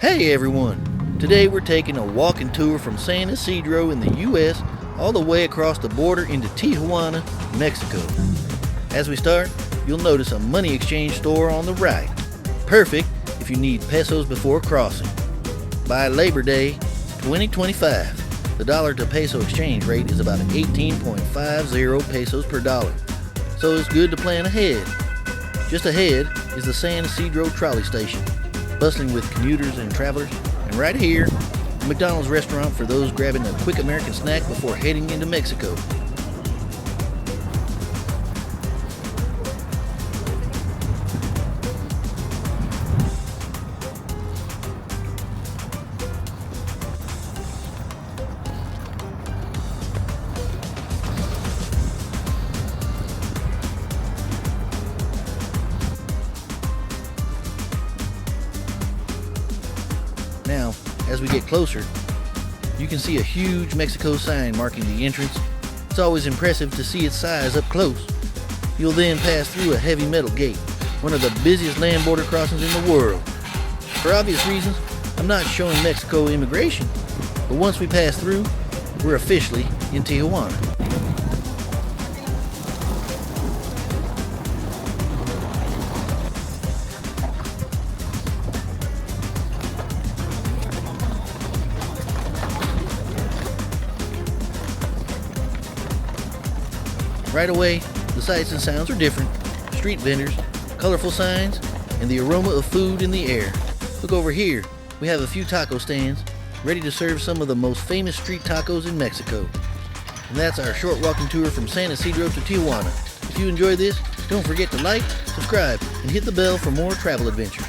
Hey everyone! Today we're taking a walking tour from San Ysidro in the U.S. all the way across the border into Tijuana, Mexico. As we start, you'll notice a money exchange store on the right. Perfect if you need pesos before crossing. By Labor Day 2025, the dollar to peso exchange rate is about 18.50 pesos per dollar, so it's good to plan ahead. Just ahead is the San Ysidro trolley station, bustling with commuters and travelers, and right here, a McDonald's restaurant for those grabbing a quick American snack before heading into Mexico. Now, as we get closer, you can see a huge Mexico sign marking the entrance. It's always impressive to see its size up close. You'll then pass through a heavy metal gate, one of the busiest land border crossings in the world. For obvious reasons, I'm not showing Mexico immigration, but once we pass through, we're officially in Tijuana. Right away, the sights and sounds are different. Street vendors, colorful signs, and the aroma of food in the air. Look over here, we have a few taco stands, ready to serve some of the most famous street tacos in Mexico. And that's our short walking tour from San Ysidro to Tijuana. If you enjoy this, don't forget to like, subscribe, and hit the bell for more travel adventures.